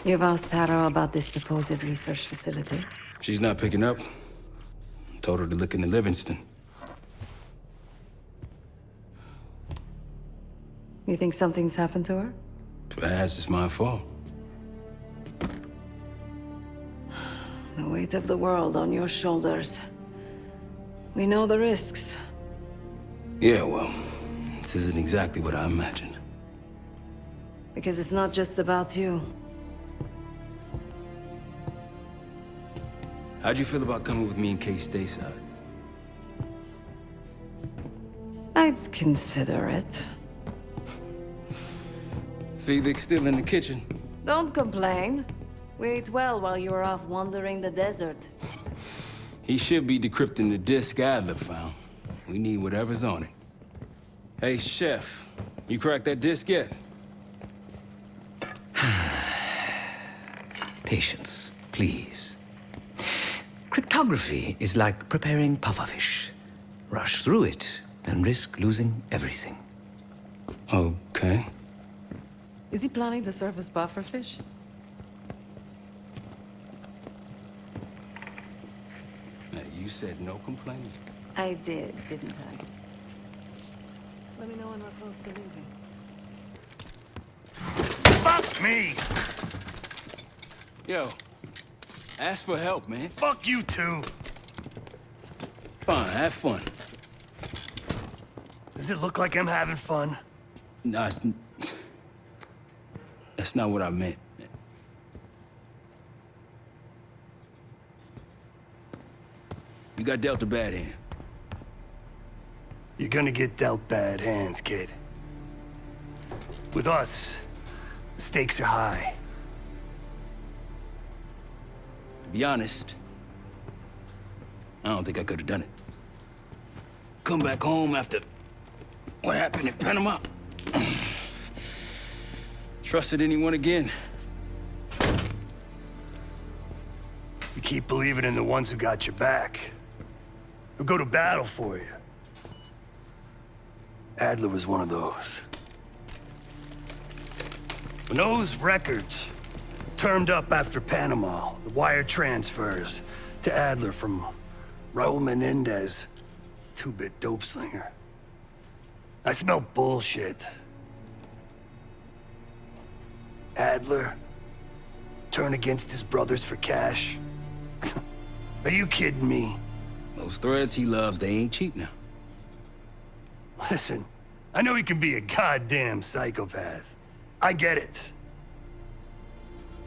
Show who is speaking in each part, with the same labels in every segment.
Speaker 1: You've asked Tara about this supposed research facility?
Speaker 2: She's not picking up. Told her to look into Livingston.
Speaker 1: You think something's happened to her?
Speaker 2: If it has, it's my fault.
Speaker 1: The weight of the world on your shoulders. We know the risks.
Speaker 2: Yeah, well, this isn't exactly what I imagined.
Speaker 1: Because it's not just about you.
Speaker 2: How'd you feel about coming with me in case stateside?
Speaker 1: I'd consider it.
Speaker 2: Felix still in the kitchen.
Speaker 1: Don't complain. We ate well while you were off wandering the desert.
Speaker 2: He should be decrypting the disk Adler found. We need whatever's on it. Hey, Chef, you cracked that disk yet?
Speaker 3: Patience, please. Cryptography is like preparing pufferfish. Rush through it and risk losing everything.
Speaker 2: Okay.
Speaker 1: Is he planning to serve us pufferfish?
Speaker 2: Now, you said no complaining.
Speaker 1: I did, didn't I? Let me know when we're close to leaving.
Speaker 4: Fuck me!
Speaker 2: Yo, ask for help, man.
Speaker 4: Fuck you too!
Speaker 2: Fine, have fun.
Speaker 4: Does it look like I'm having fun?
Speaker 2: No, that's not what I meant. You got dealt a bad hand.
Speaker 4: You're gonna get dealt bad hands, kid. With us, the stakes are high.
Speaker 2: To be honest, I don't think I could have done it. Come back home after what happened in Panama. Trusted anyone again?
Speaker 4: You keep believing in the ones who got your back. Who go to battle for you. Adler was one of those. When those records turned up after Panama, the wire transfers to Adler from Raul Menendez, two-bit dope slinger. I smelled bullshit. Adler turn against his brothers for cash? Are you kidding me?
Speaker 2: Those threads he loves, they ain't cheap now.
Speaker 4: Listen, I know he can be a goddamn psychopath. I get it.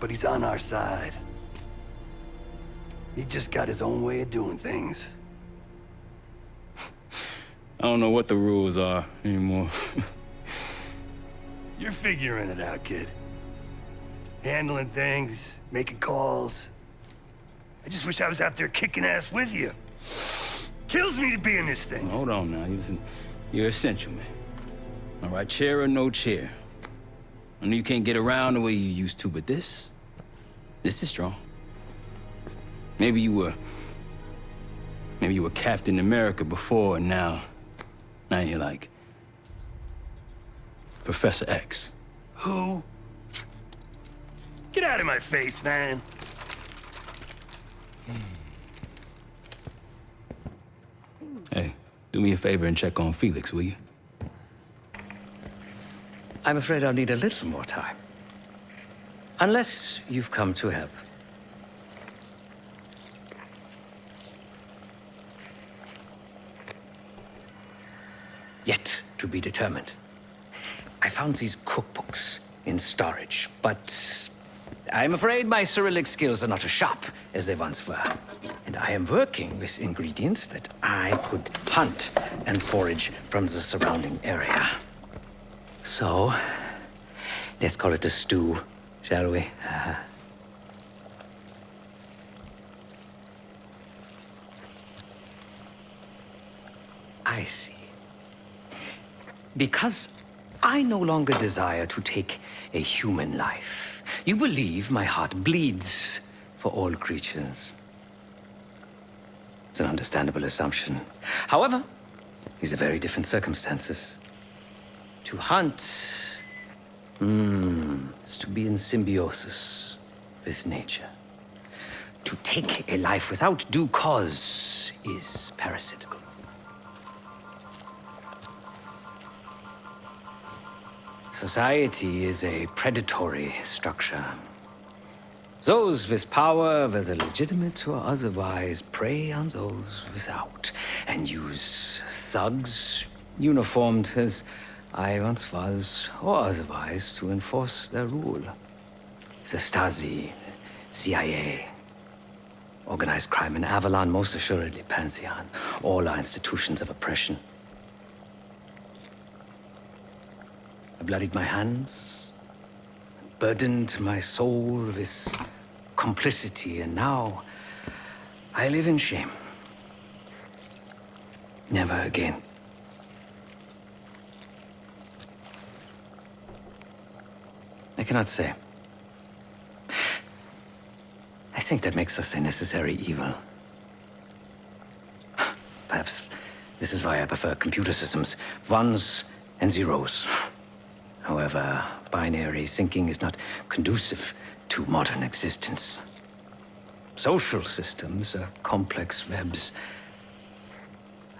Speaker 4: But he's on our side. He just got his own way of doing things.
Speaker 2: I don't know what the rules are anymore.
Speaker 4: You're figuring it out, kid. Handling things, making calls. I just wish I was out there kicking ass with you. Kills me to be in this thing.
Speaker 2: Hold on now, listen. You're essential, man. All right, chair or no chair. I know you can't get around the way you used to, but this is strong. Maybe you were Captain America before, and now you're like Professor X.
Speaker 4: Who? Get out of my face, man.
Speaker 2: Hey, do me a favor and check on Felix, will you?
Speaker 3: I'm afraid I'll need a little more time. Unless you've come to help. Yet to be determined. I found these cookbooks in storage, but I'm afraid my Cyrillic skills are not as sharp as they once were. And I am working with ingredients that I could hunt and forage from the surrounding area. So, let's call it a stew, shall we? I see. Because I no longer desire to take a human life, you believe my heart bleeds for all creatures. It's an understandable assumption. However, these are very different circumstances. To hunt is to be in symbiosis with nature. To take a life without due cause is parasitical. Society is a predatory structure. Those with power, whether legitimate or otherwise, prey on those without, and use thugs, uniformed as I once was, or otherwise, to enforce their rule. The Stasi, CIA, organized crime in Avalon, most assuredly Pantheon, all are institutions of oppression. I bloodied my hands, burdened my soul with complicity, and now I live in shame. Never again. I cannot say. I think that makes us a necessary evil. Perhaps this is why I prefer computer systems, ones and zeros. However, binary thinking is not conducive to modern existence. Social systems are complex webs.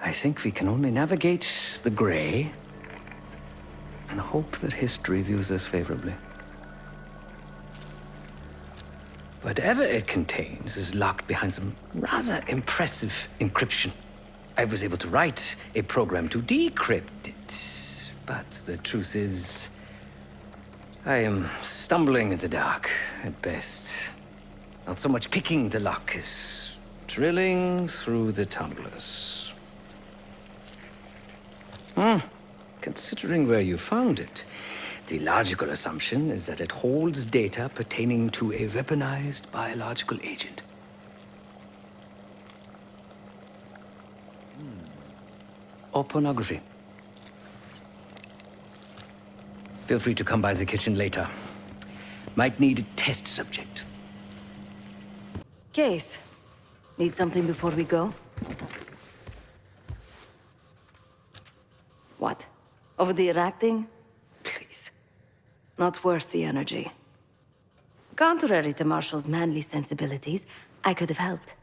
Speaker 3: I think we can only navigate the gray and hope that history views us favorably. Whatever it contains is locked behind some rather impressive encryption. I was able to write a program to decrypt it, but the truth is, I am stumbling in the dark at best. Not so much picking the lock as drilling through the tumblers. Considering where you found it, the logical assumption is that it holds data pertaining to a weaponized biological agent. Or pornography. Feel free to come by the kitchen later. Might need a test subject.
Speaker 1: Case. Need something before we go? What? Over the Iraq thing? Please. Not worth the energy. Contrary to Marshall's manly sensibilities, I could have helped.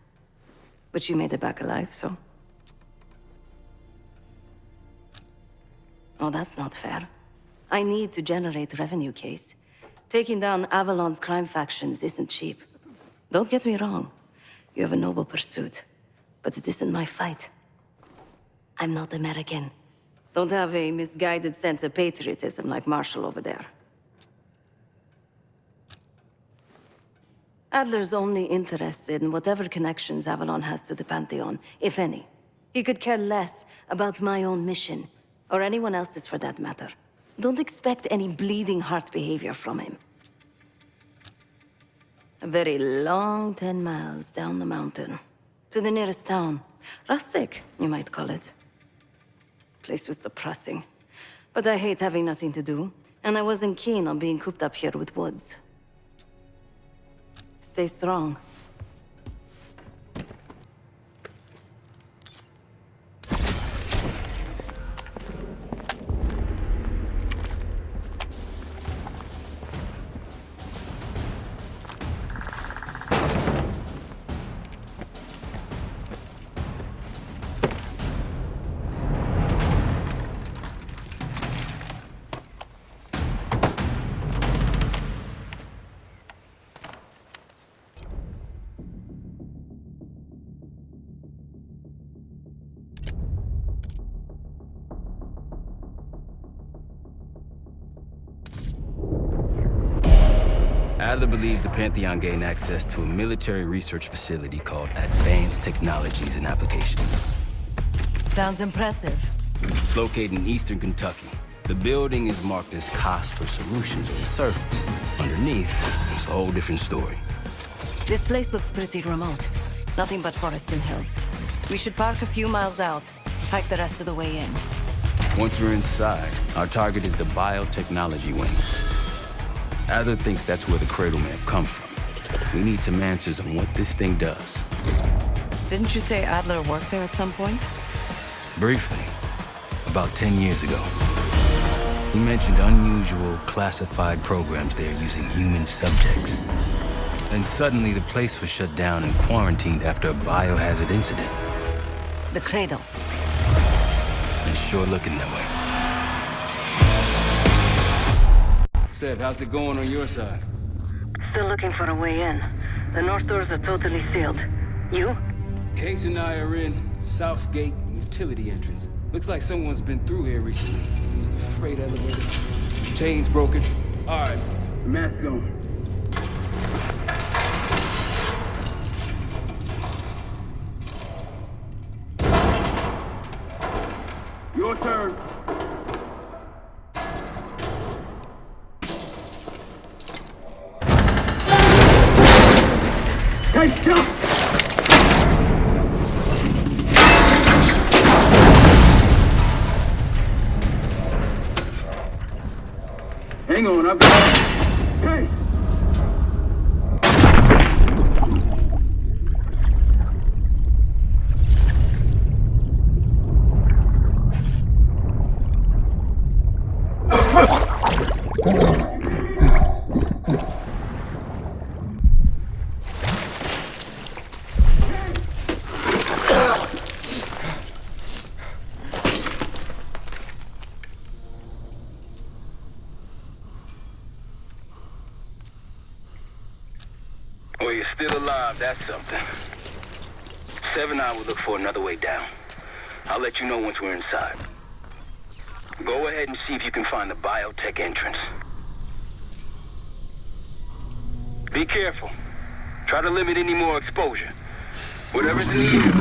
Speaker 1: But you made it back alive, so... Oh, that's not fair. I need to generate revenue, Case. Taking down Avalon's crime factions isn't cheap. Don't get me wrong. You have a noble pursuit. But it isn't my fight. I'm not American. Don't have a misguided sense of patriotism like Marshall over there. Adler's only interested in whatever connections Avalon has to the Pantheon, if any. He could care less about my own mission, or anyone else's for that matter. Don't expect any bleeding heart behavior from him. A very long 10 miles down the mountain, to the nearest town. Rustic, you might call it. Place was depressing, but I hate having nothing to do, and I wasn't keen on being cooped up here with Woods. Stay strong.
Speaker 2: Adler believed the Pantheon gained access to a military research facility called Advanced Technologies and Applications.
Speaker 1: Sounds impressive.
Speaker 2: It's located in eastern Kentucky. The building is marked as Cosper Solutions on the surface. Underneath, it's a whole different story.
Speaker 1: This place looks pretty remote. Nothing but forests and hills. We should park a few miles out, hike the rest of the way in.
Speaker 2: Once we're inside, our target is the biotechnology wing. Adler thinks that's where the Cradle may have come from. We need some answers on what this thing does.
Speaker 1: Didn't you say Adler worked there at some point?
Speaker 2: Briefly, about 10 years ago. He mentioned unusual, classified programs there using human subjects. And suddenly the place was shut down and quarantined after a biohazard incident.
Speaker 1: The cradle.
Speaker 2: It's sure looking that way. Seb, how's it going on your side?
Speaker 1: Still looking for a way in. The north doors are totally sealed. You?
Speaker 2: Case and I are in South Gate utility entrance. Looks like someone's been through here recently. Used the freight elevator. Chains broken. All right, mask on. Your turn. Hey, jump! Hang on, I've got... Hey! Well, you're still alive, that's something. Sev and I will look for another way down. I'll let you know once we're inside. Go ahead and see if you can find the biotech entrance. Be careful. Try to limit any more exposure. Whatever's in the air.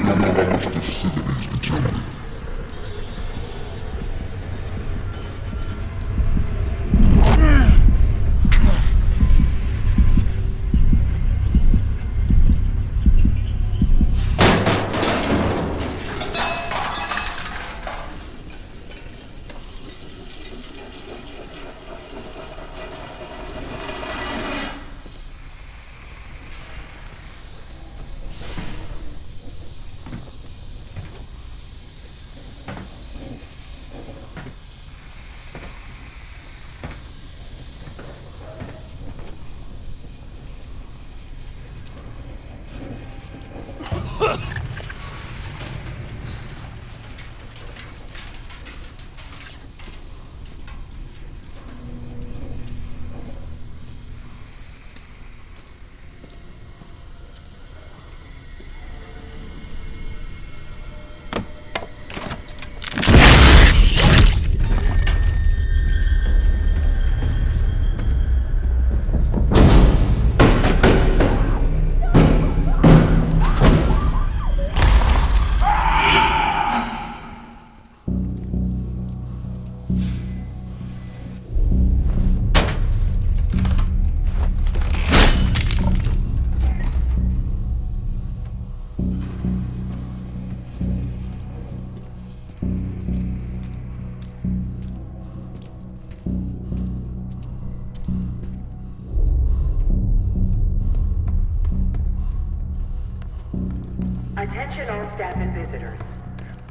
Speaker 5: Attention all staff and visitors.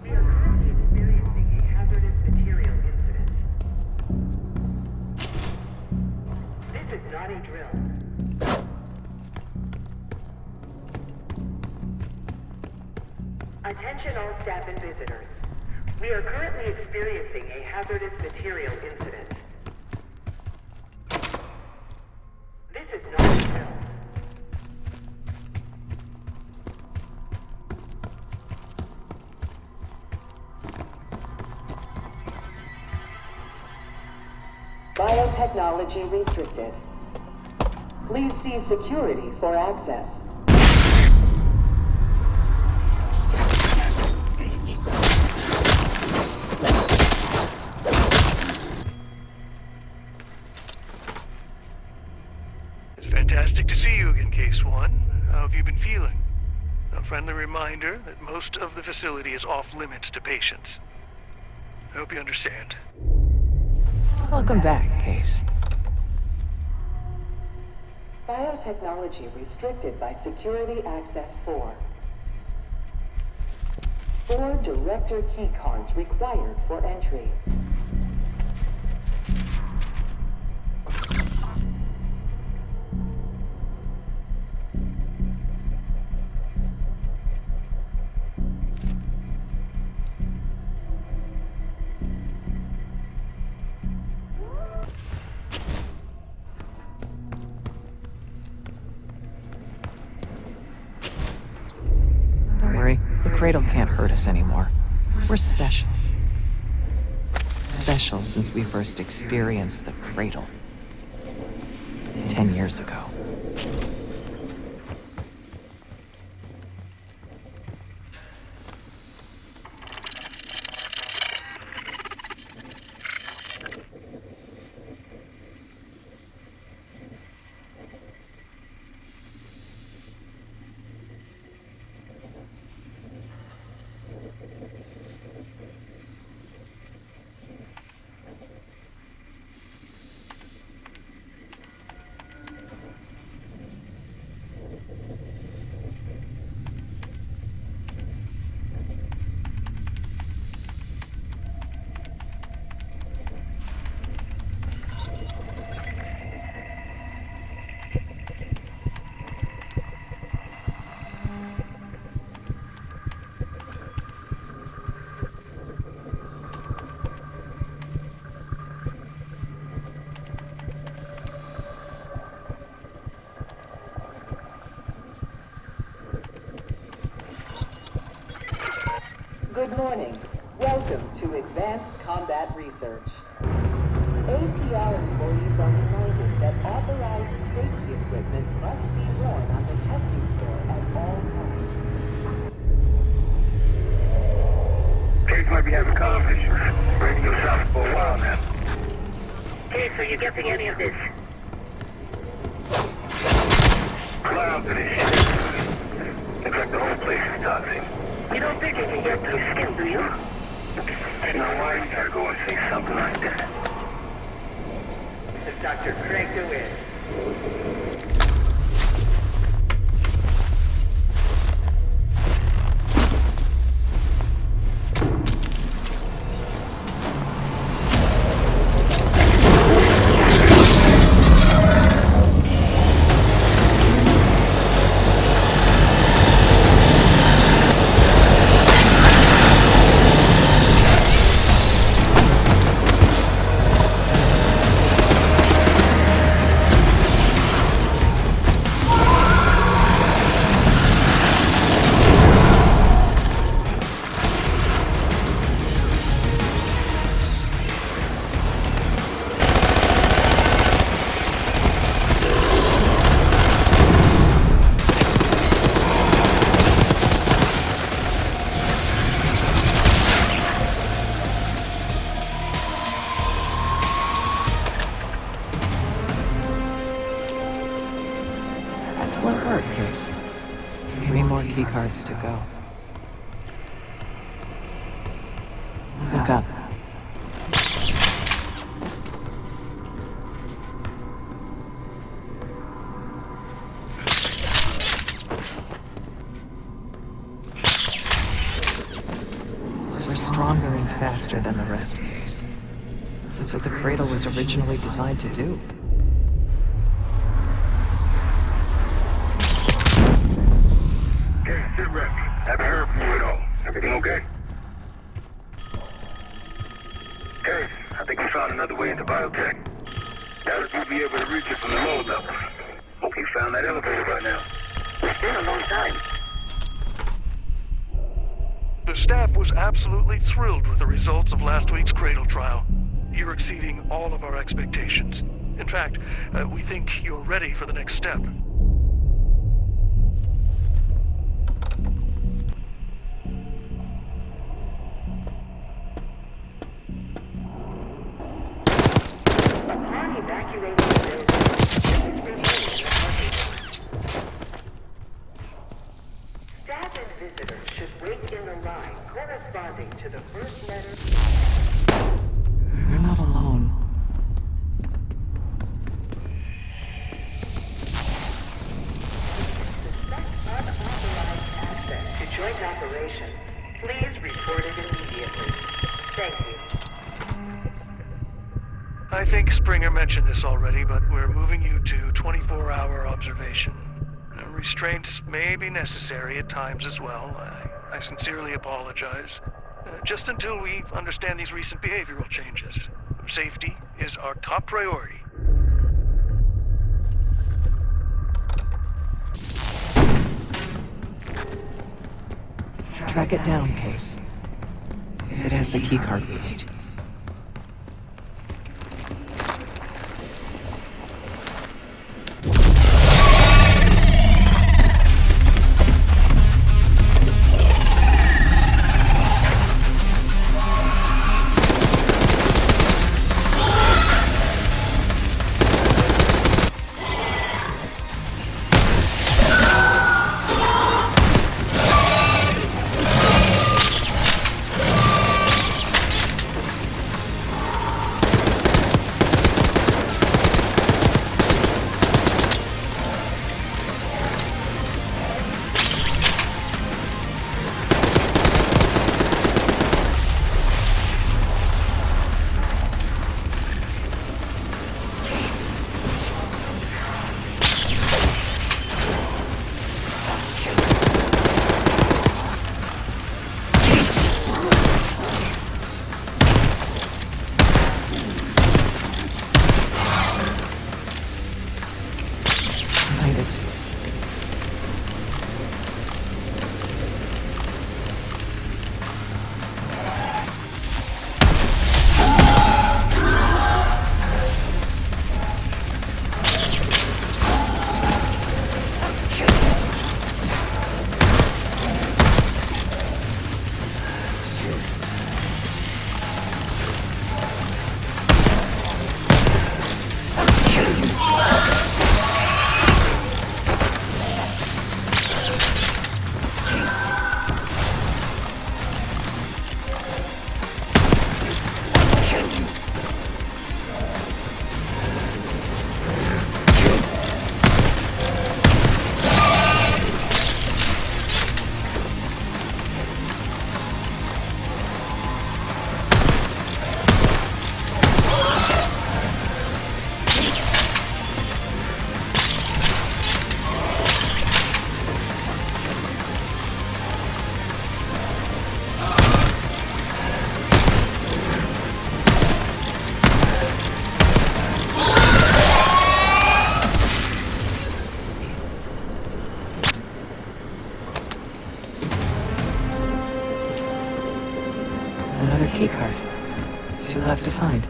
Speaker 5: We are currently experiencing a hazardous material incident. This is not a drill. Attention all staff and visitors. We are currently experiencing a hazardous material incident. This is not a drill.
Speaker 6: Biotechnology restricted. Please see security for access.
Speaker 7: It's fantastic to see you again, Case One. How have you been feeling? A friendly reminder that most of the facility is off limits to patients. I hope you understand.
Speaker 6: Welcome back, Case. Biotechnology restricted by Security Access 4. 4 director keycards required for entry.
Speaker 8: Cradle can't hurt us anymore. We're special. Special since we first experienced the Cradle. 10 years ago.
Speaker 6: Good morning. Welcome to Advanced Combat Research. ACR employees are reminded that authorized safety equipment must be worn on the testing floor at all times.
Speaker 9: Case might be having comm issues. Radio south for a while now.
Speaker 5: Case, are you getting any of this?
Speaker 9: Clouds of this shit. Looks like the whole place is toxic.
Speaker 5: You don't think you can get through skin, do you?
Speaker 9: I know why you gotta go and say something like that.
Speaker 5: This is Dr. Craig DeWitt.
Speaker 8: Excellent work, Case. 3 more keycards to go. Look up. We're stronger and faster than the rest, Case. That's what the Cradle was originally designed to do.
Speaker 9: Okay, sit rep. Haven't heard from you at all. Everything okay? Okay, I think we found another way into biotech. Doubt if we'll be able to reach it from the lower level. Hope you found that elevator by now.
Speaker 5: It's been a long time.
Speaker 7: The staff was absolutely thrilled with the results of last week's Cradle trial. You're exceeding all of our expectations. In fact, we think you're ready for the next step.
Speaker 5: Upon evacuating the building, please remain in the parking lot. Staff and visitors should wait in the line corresponding to the first letter.
Speaker 8: You're not alone.
Speaker 5: Suspect unauthorized access to joint operations. Please report it immediately. Thank you.
Speaker 7: I think Springer mentioned this already, but we're moving you to 24-hour observation. Restraints may be necessary at times as well. I sincerely apologize. Just until we understand these recent behavioral changes. Safety is our top priority.
Speaker 8: Track it down, Case. It has the keycard we need. Another keycard. 2 left to find.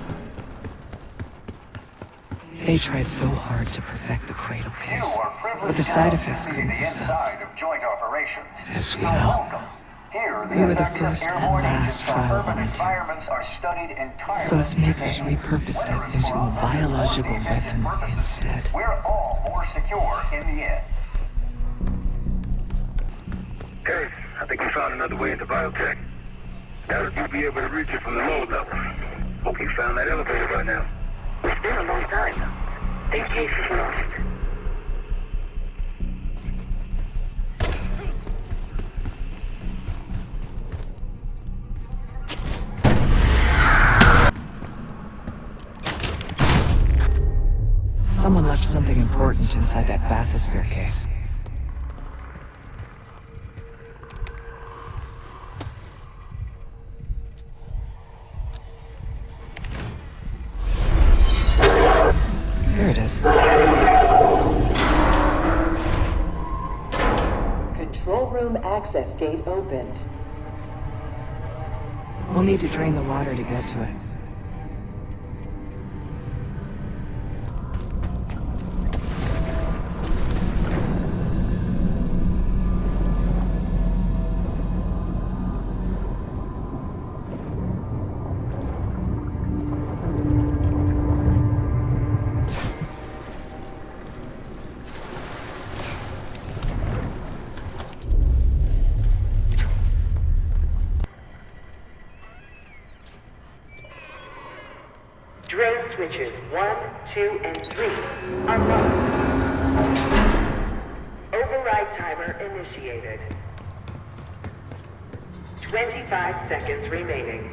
Speaker 8: They tried so hard to perfect the Cradle case, but the side effects couldn't be stopped. As we know, we were the first and last trial volunteer. So its makers repurposed it into a biological weapon instead.
Speaker 9: We're all more secure in the end. Case, I think we found another way into biotech. Now you'll be able to reach it from the low level. Hope you found that elevator by now.
Speaker 5: It's been a long time. Think Case is lost.
Speaker 8: Someone left something important inside that bathysphere case. There it is.
Speaker 6: Control room access gate opened.
Speaker 8: We'll need to drain the water to get to it.
Speaker 5: Drone switches 1, 2, and 3 unlocked. Override timer initiated. 25 seconds remaining.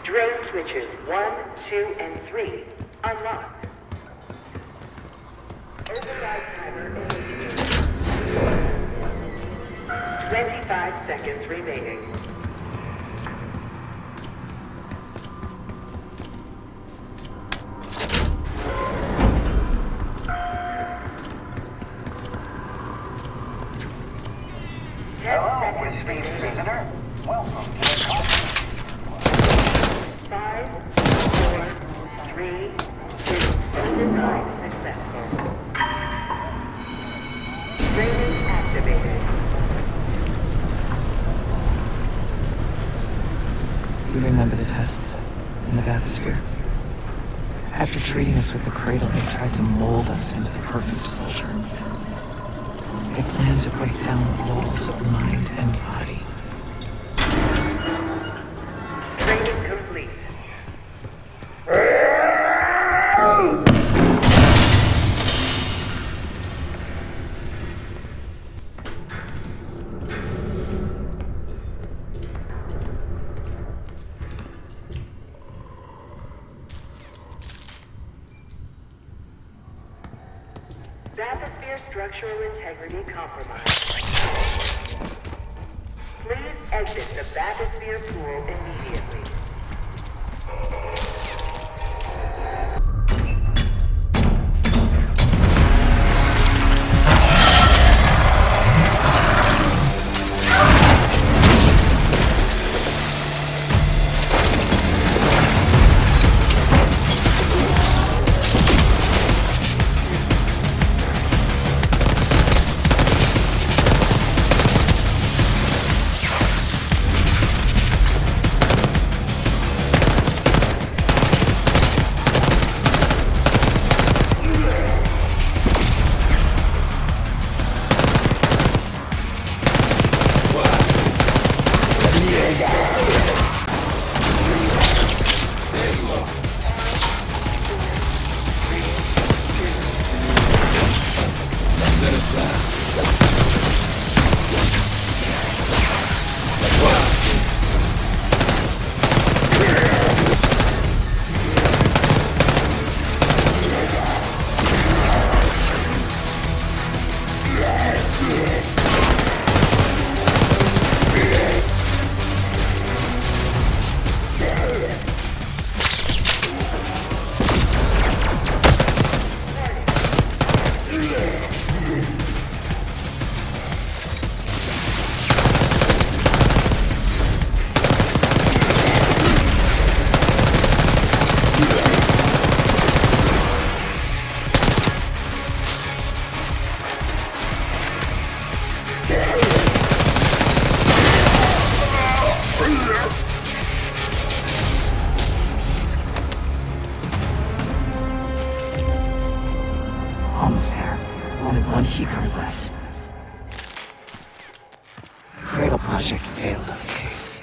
Speaker 5: Drone switches 1, 2, and 3 unlocked. Override timer initiated. 25 seconds remaining.
Speaker 9: Hello, esteemed visitor. Welcome to the conference.
Speaker 5: 5, 4, 3, 2, design successful. Training activated.
Speaker 8: You remember the tests in the bathysphere? After treating us with the cradle, they tried to mold us into the perfect soldier. They planned to break down the walls of mind and body.
Speaker 5: Training complete. Bathysphere structural integrity compromised. Please exit the bathysphere pool immediately.
Speaker 8: Almost there. Only one keycard left. The Cradle Project failed us, Case.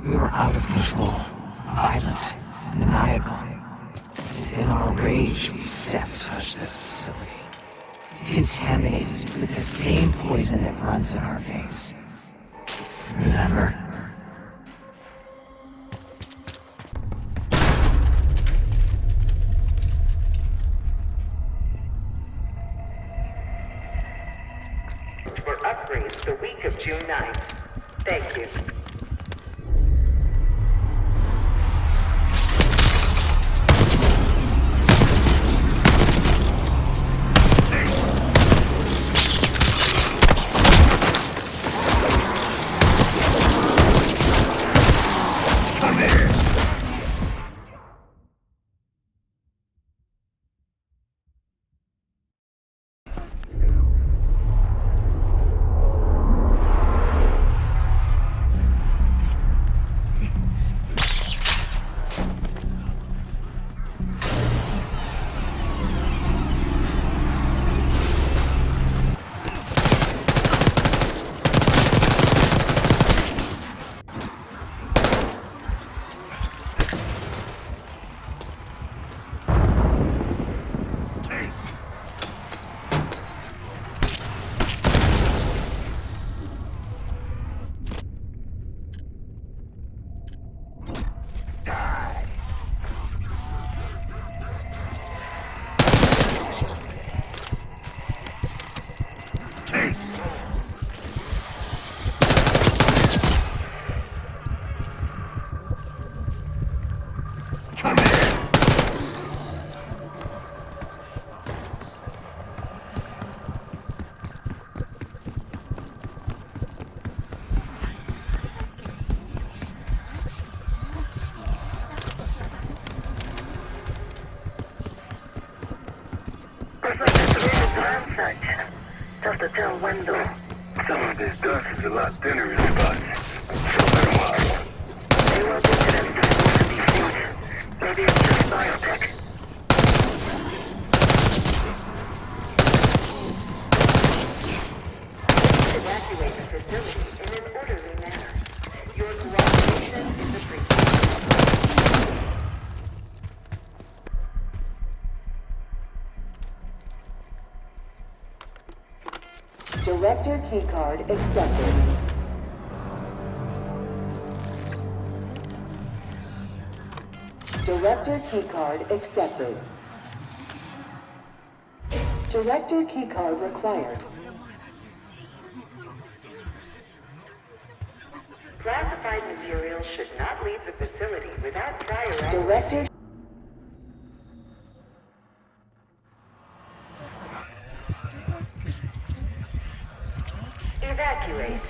Speaker 8: We were out of control, violent, maniacal. And in our rage, we sabotaged this facility. Contaminated it with the same poison that runs in our veins. Remember?
Speaker 5: For upgrades the week of June 9th. Thank you.
Speaker 9: Looks like it's a real time site. Tough to tell when though. Some of this dust is a lot thinner in spots. So meanwhile, they won't get to that stuff most of these things. Maybe it's just biotech.
Speaker 5: Evacuate the facility in an orderly manner. Your cooperation is appreciated.
Speaker 6: Director keycard accepted. Director keycard accepted. Director keycard required.
Speaker 5: Classified materials should not leave the facility without prior authorization.
Speaker 6: Director
Speaker 5: Evacuate.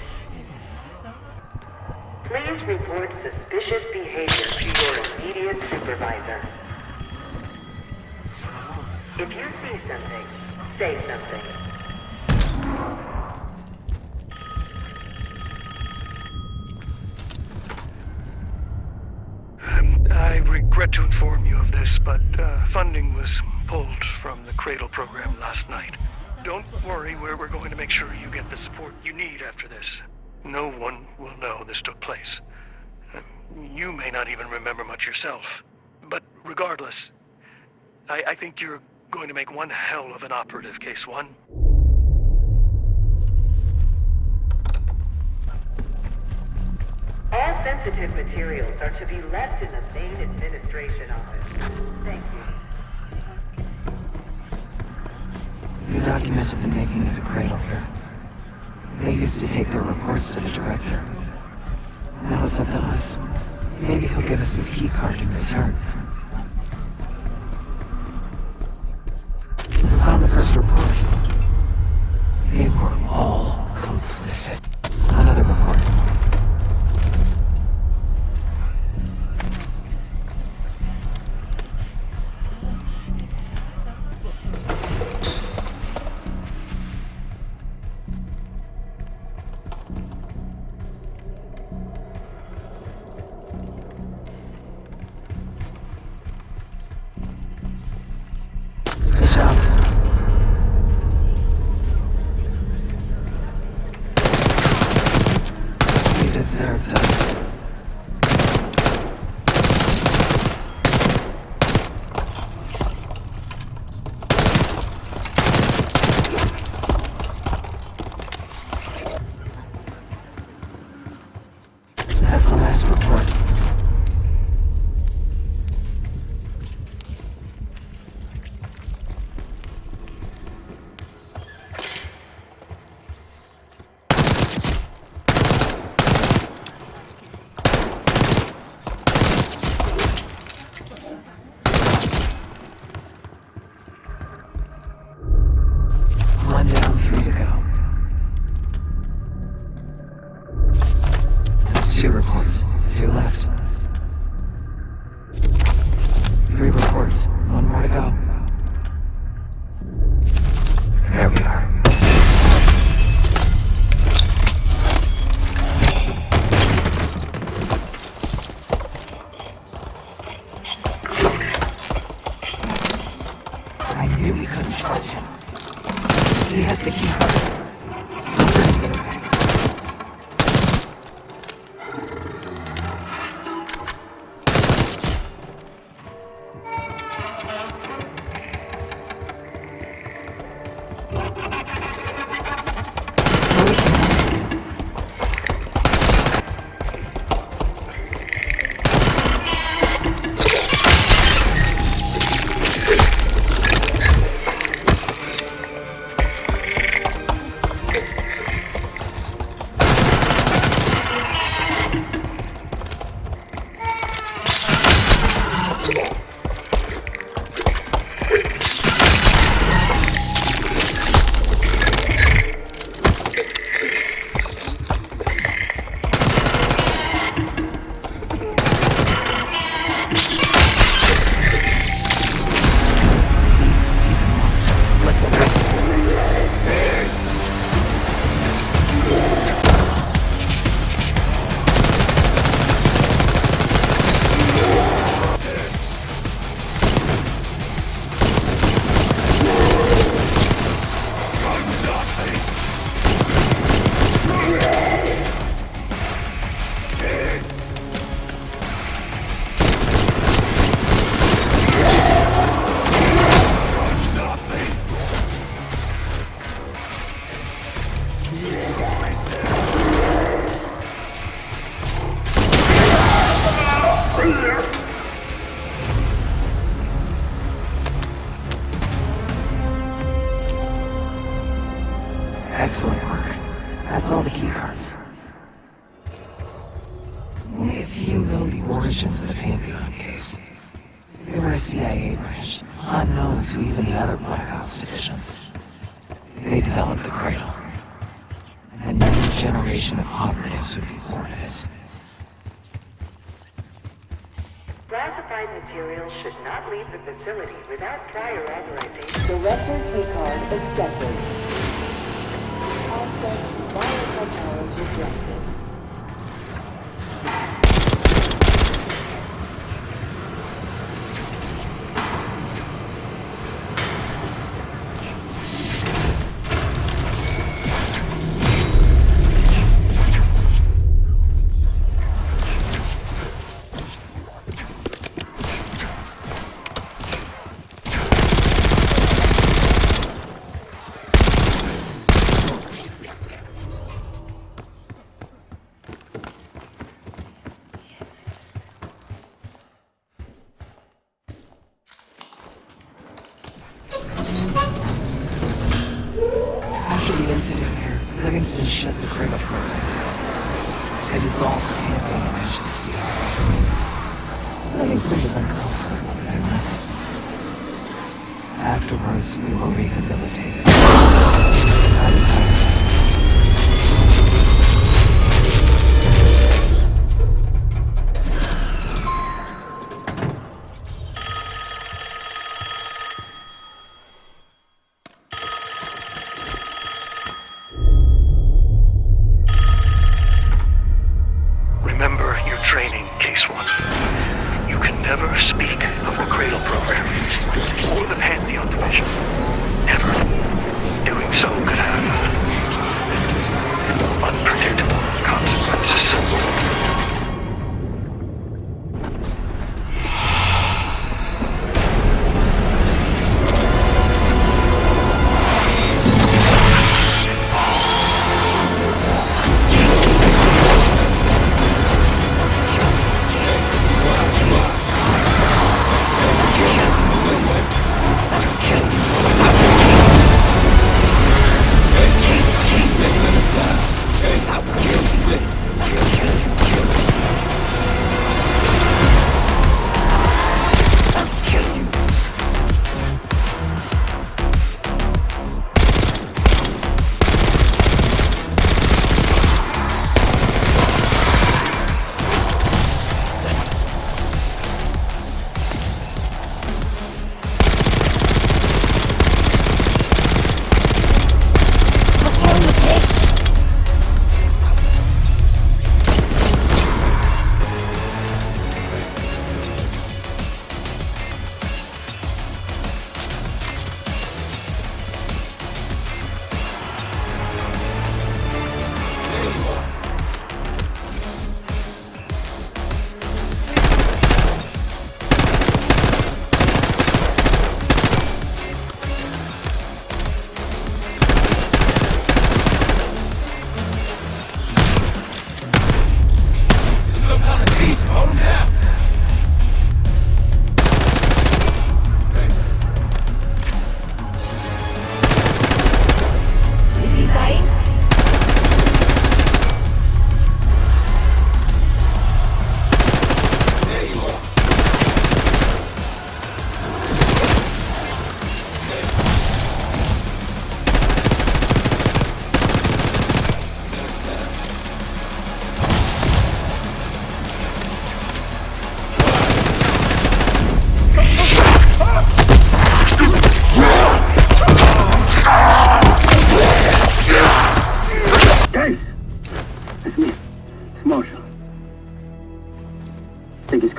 Speaker 5: Please report suspicious behavior to your immediate supervisor. If you see something, say something.
Speaker 7: I regret to inform you of this, but funding was pulled from the Cradle program last night. Don't worry, we're going to make sure you get the support you need after this. No one will know this took place. You may not even remember much yourself. But regardless, I think you're going to make one hell of an operative, Case One.
Speaker 5: All sensitive materials are to be left in the main administration office. Thank you.
Speaker 8: We documented the making of the cradle here. They used to take their reports to the director. Now it's up to us. Maybe he'll give us his key card in return. We found the first report. They were all complicit. Another report. Good job. You deserve those. That's the last report. One down, 3 to go. That's 2 reports, 2 left. 3 reports, 1 more to go. There we are. I knew we couldn't trust him. He has the key card. Don't let him get away. Oh, it's in there again. Excellent work. That's all the keycards. If you know the origins of the Pantheon case, they were a CIA branch, unknown to even the other Black Ops divisions. They developed the Cradle. A new generation of operatives would be born of it.
Speaker 5: Classified material should not leave the facility without prior authorization.
Speaker 6: Director keycard accepted. Access to biotechnology granted.
Speaker 8: After the incident here, Livingston shut the Cradle project down. They dissolved the Pantheon into the sea. Livingston was uncomfortable with their methods. Afterwards, we were rehabilitated. I retired.
Speaker 7: Remember your training, Case 1. You can never speak of the Cradle program or the Pantheon division. Never. Doing so could have unpredictable consequences.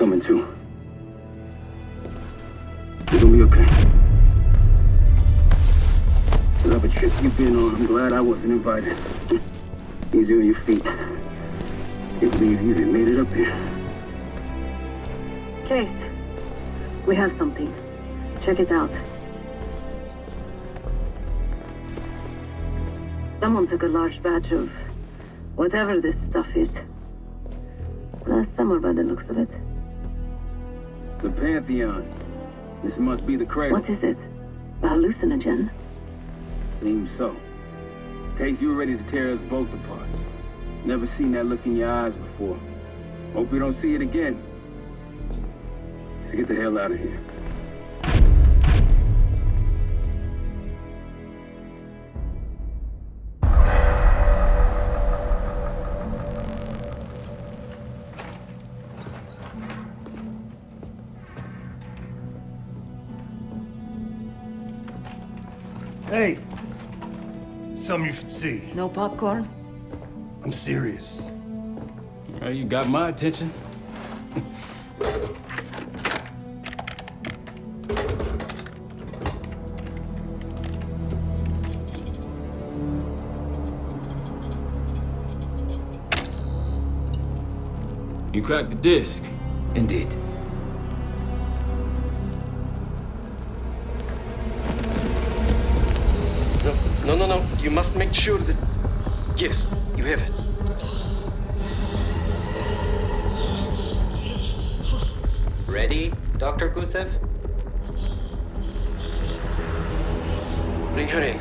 Speaker 4: coming too. You're gonna be okay. Whatever trip you've been on, I'm glad I wasn't invited. Easy on your feet. Can't believe you even made it up here.
Speaker 1: Case, we have something. Check it out. Someone took a large batch of whatever this stuff is. Last summer by the looks of it.
Speaker 4: The Pantheon. This must be the cradle.
Speaker 1: What is it? A hallucinogen?
Speaker 4: Seems so.
Speaker 10: case you were ready to tear us both apart. Never seen that look in your eyes before. Hope we don't see it again. So get the hell out of here.
Speaker 4: Hey! Something you should see.
Speaker 1: No popcorn?
Speaker 4: I'm serious.
Speaker 2: Well, you got my attention. You cracked the disc.
Speaker 3: Indeed.
Speaker 11: No. You must make sure that... Yes, you have it.
Speaker 12: Ready, Dr. Gusev?
Speaker 11: Bring her in.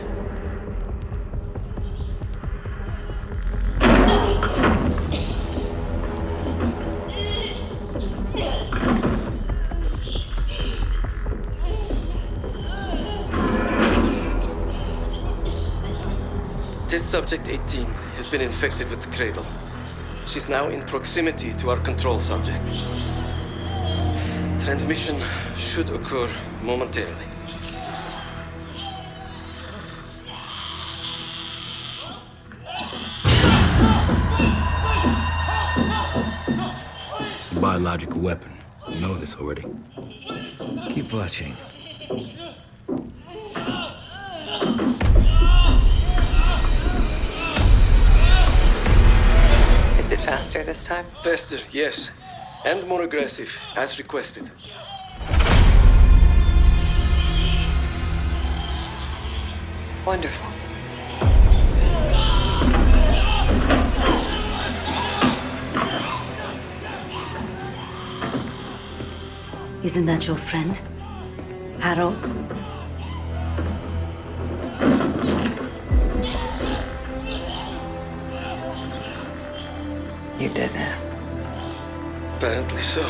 Speaker 11: Test subject 18 has been infected with the cradle. She's now in proximity to our control subject. Transmission should occur momentarily.
Speaker 2: It's a biological weapon. You know this already.
Speaker 3: Keep watching.
Speaker 8: Is it faster this time?
Speaker 11: Faster, yes. And more aggressive, as requested.
Speaker 8: Wonderful.
Speaker 1: Isn't that your friend? Harrow?
Speaker 8: You did it.
Speaker 11: Apparently so.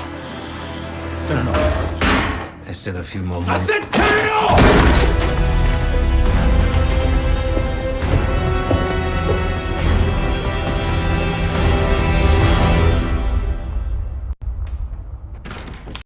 Speaker 2: Turn it off.
Speaker 3: There's still a few more
Speaker 2: I
Speaker 3: minutes.
Speaker 2: said turn it off!